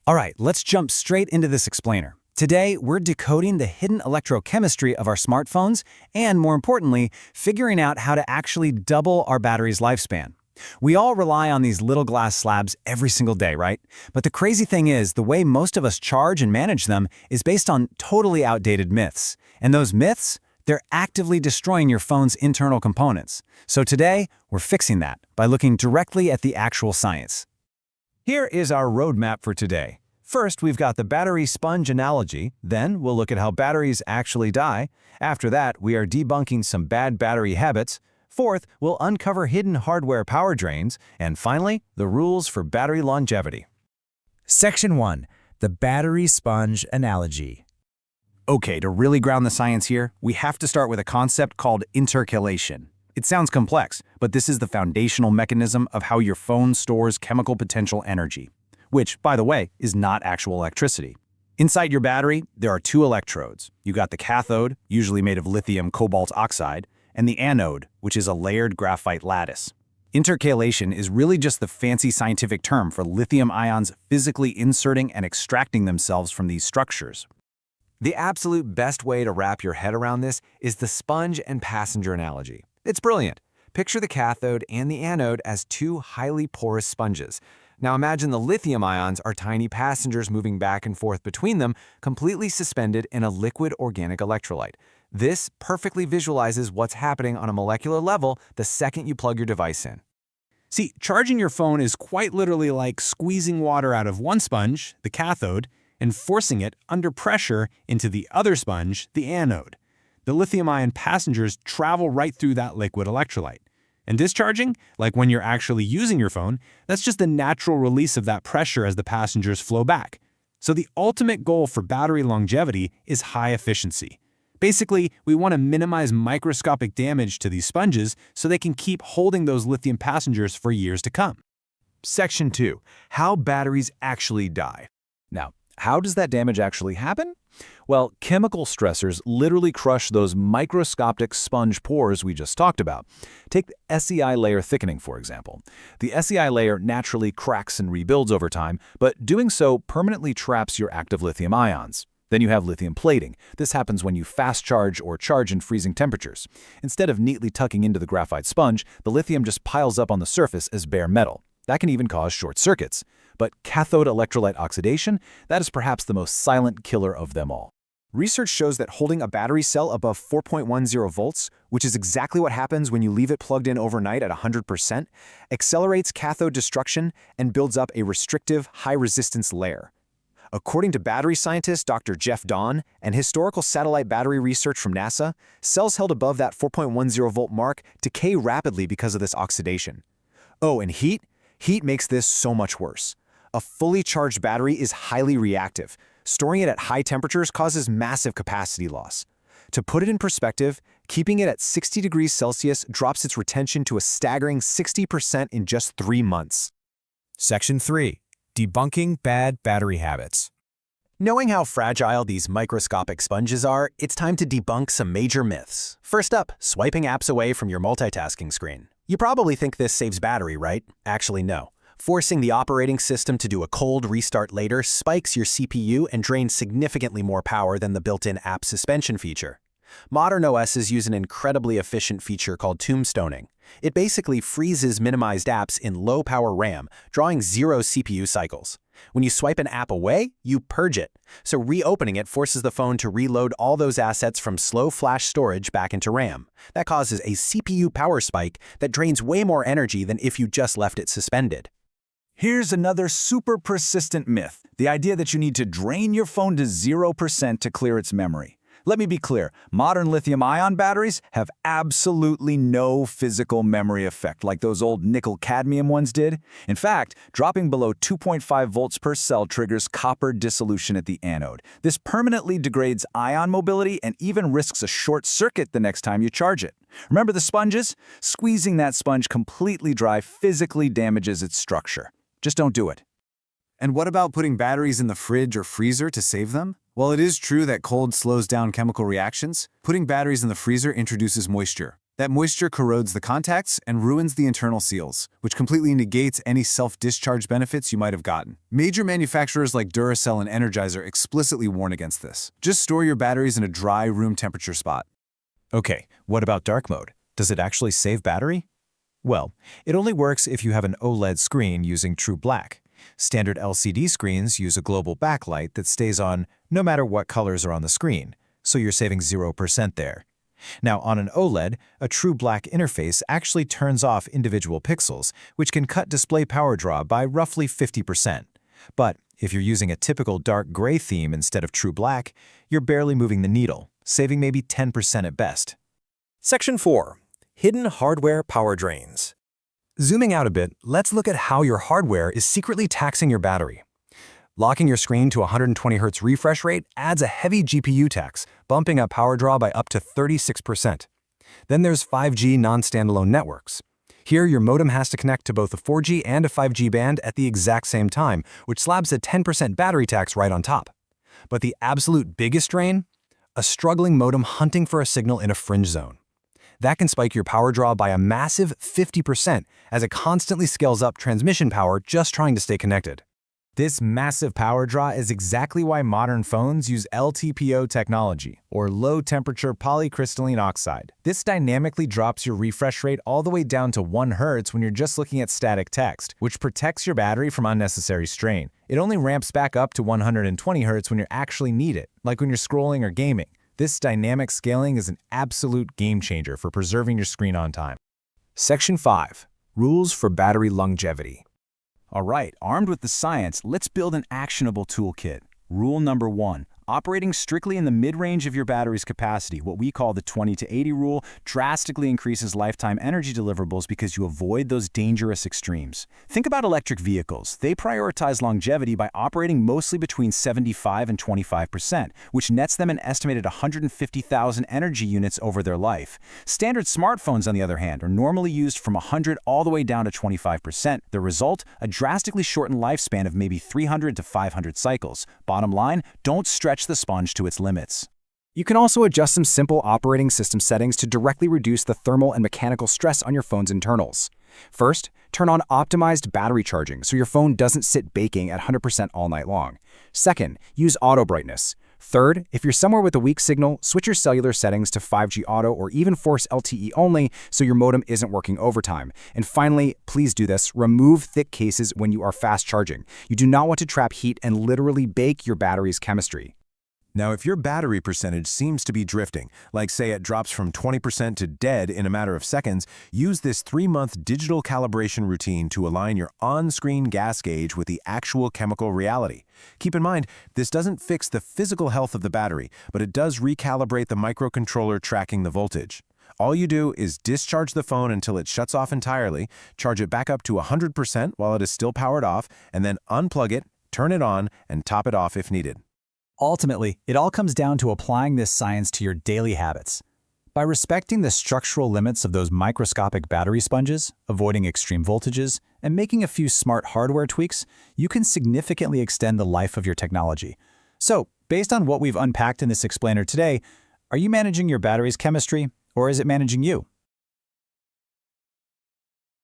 All right, let's jump straight into this explainer. Today, we're decoding the hidden electrochemistry of our smartphones and, more importantly, figuring out how to actually double our battery's lifespan. We all rely on these little glass slabs every single day, right? But the crazy thing is, the way most of us charge and manage them is based on totally outdated myths. And those myths, they're actively destroying your phone's internal components. So today, we're fixing that by looking directly at the actual science. Here is our roadmap for today. First, we've got the battery sponge analogy. Then, we'll look at how batteries actually die. After that, we are debunking some bad battery habits. Fourth, we'll uncover hidden hardware power drains. And finally, the rules for battery longevity. Section 1. The battery sponge analogy. Okay, to really ground the science here, we have to start with a concept called intercalation. It sounds complex, but this is the foundational mechanism of how your phone stores chemical potential energy, which, by the way, is not actual electricity. Inside your battery, there are two electrodes. You got the cathode, usually made of lithium cobalt oxide, and the anode, which is a layered graphite lattice. Intercalation is really just the fancy scientific term for lithium ions physically inserting and extracting themselves from these structures. The absolute best way to wrap your head around this is the sponge and passenger analogy. It's brilliant. Picture the cathode and the anode as two highly porous sponges. Now imagine the lithium ions are tiny passengers moving back and forth between them, completely suspended in a liquid organic electrolyte. This perfectly visualizes what's happening on a molecular level the second you plug your device in. See, charging your phone is quite literally like squeezing water out of one sponge, the cathode, and forcing it under pressure into the other sponge, the anode. The lithium-ion passengers travel right through that liquid electrolyte. And discharging, like when you're actually using your phone, that's just the natural release of that pressure as the passengers flow back. So the ultimate goal for battery longevity is high efficiency. Basically, we want to minimize microscopic damage to these sponges so they can keep holding those lithium passengers for years to come. Section 2. How batteries actually die. Now, how does that damage actually happen? Well, chemical stressors literally crush those microscopic sponge pores we just talked about. Take the SEI layer thickening, for example. The SEI layer naturally cracks and rebuilds over time, but doing so permanently traps your active lithium ions. Then you have lithium plating. This happens when you fast charge or charge in freezing temperatures. Instead of neatly tucking into the graphite sponge, the lithium just piles up on the surface as bare metal. That can even cause short circuits. But cathode electrolyte oxidation, that is perhaps the most silent killer of them all. Research shows that holding a battery cell above 4.10 volts, which is exactly what happens when you leave it plugged in overnight at 100%, accelerates cathode destruction and builds up a restrictive, high-resistance layer. According to battery scientist Dr. Jeff Dawn and historical satellite battery research from NASA, cells held above that 4.10 volt mark decay rapidly because of this oxidation. Oh, and heat? Heat makes this so much worse. A fully charged battery is highly reactive. Storing it at high temperatures causes massive capacity loss. To put it in perspective, keeping it at 60 degrees Celsius drops its retention to a staggering 60% in just 3 months. Section 3. Debunking bad battery habits. Knowing how fragile these microscopic sponges are, it's time to debunk some major myths. First up, swiping apps away from your multitasking screen. You probably think this saves battery, right? Actually, no. Forcing the operating system to do a cold restart later spikes your CPU and drains significantly more power than the built-in app suspension feature. Modern OSs use an incredibly efficient feature called tombstoning. It basically freezes minimized apps in low-power RAM, drawing 0 CPU cycles. When you swipe an app away, you purge it. So reopening it forces the phone to reload all those assets from slow flash storage back into RAM. That causes a CPU power spike that drains way more energy than if you just left it suspended. Here's another super persistent myth, the idea that you need to drain your phone to 0% to clear its memory. Let me be clear, modern lithium-ion batteries have absolutely no physical memory effect like those old nickel-cadmium ones did. In fact, dropping below 2.5 volts per cell triggers copper dissolution at the anode. This permanently degrades ion mobility and even risks a short circuit the next time you charge it. Remember the sponges? Squeezing that sponge completely dry physically damages its structure. Just don't do it. And what about putting batteries in the fridge or freezer to save them? While it is true that cold slows down chemical reactions, putting batteries in the freezer introduces moisture. That moisture corrodes the contacts and ruins the internal seals, which completely negates any self-discharge benefits you might have gotten. Major manufacturers like Duracell and Energizer explicitly warn against this. Just store your batteries in a dry, room temperature spot. Okay, what about dark mode? Does it actually save battery? Well, it only works if you have an OLED screen using true black. Standard LCD screens use a global backlight that stays on no matter what colors are on the screen, so you're saving 0% there. Now, on an OLED, a true black interface actually turns off individual pixels, which can cut display power draw by roughly 50%. But if you're using a typical dark gray theme instead of true black, you're barely moving the needle, saving maybe 10% at best. Section 4. Hidden hardware power drains. Zooming out a bit, let's look at how your hardware is secretly taxing your battery. Locking your screen to 120 Hz refresh rate adds a heavy GPU tax, bumping up power draw by up to 36%. Then there's 5G non-standalone networks. Here, your modem has to connect to both a 4G and a 5G band at the exact same time, which slabs a 10% battery tax right on top. But the absolute biggest drain? A struggling modem hunting for a signal in a fringe zone. That can spike your power draw by a massive 50% as it constantly scales up transmission power just trying to stay connected. This massive power draw is exactly why modern phones use LTPO technology, or low-temperature polycrystalline oxide. This dynamically drops your refresh rate all the way down to 1 Hz when you're just looking at static text, which protects your battery from unnecessary strain. It only ramps back up to 120 Hz when you actually need it, like when you're scrolling or gaming. This dynamic scaling is an absolute game-changer for preserving your screen on time. Section 5. Rules for battery longevity. All right, armed with the science, let's build an actionable toolkit. Rule number 1. Operating strictly in the mid-range of your battery's capacity, what we call the 20 to 80 rule, drastically increases lifetime energy deliverables because you avoid those dangerous extremes. Think about electric vehicles. They prioritize longevity by operating mostly between 75 and 25%, which nets them an estimated 150,000 energy units over their life. Standard smartphones, on the other hand, are normally used from 100 all the way down to 25%. The result? A drastically shortened lifespan of maybe 300 to 500 cycles. Bottom line, don't stretch the sponge to its limits. You can also adjust some simple operating system settings to directly reduce the thermal and mechanical stress on your phone's internals. First, turn on optimized battery charging so your phone doesn't sit baking at 100% all night long. Second, use auto brightness. Third, if you're somewhere with a weak signal, switch your cellular settings to 5G auto or even force LTE only so your modem isn't working overtime. And finally, please do this, remove thick cases when you are fast charging. You do not want to trap heat and literally bake your battery's chemistry. Now, if your battery percentage seems to be drifting, like say it drops from 20% to dead in a matter of seconds, use this 3-month digital calibration routine to align your on-screen gas gauge with the actual chemical reality. Keep in mind, this doesn't fix the physical health of the battery, but it does recalibrate the microcontroller tracking the voltage. All you do is discharge the phone until it shuts off entirely, charge it back up to 100% while it is still powered off, and then unplug it, turn it on, and top it off if needed. Ultimately, it all comes down to applying this science to your daily habits. By respecting the structural limits of those microscopic battery sponges, avoiding extreme voltages, and making a few smart hardware tweaks, you can significantly extend the life of your technology. So, based on what we've unpacked in this explainer today, are you managing your battery's chemistry, or is it managing you?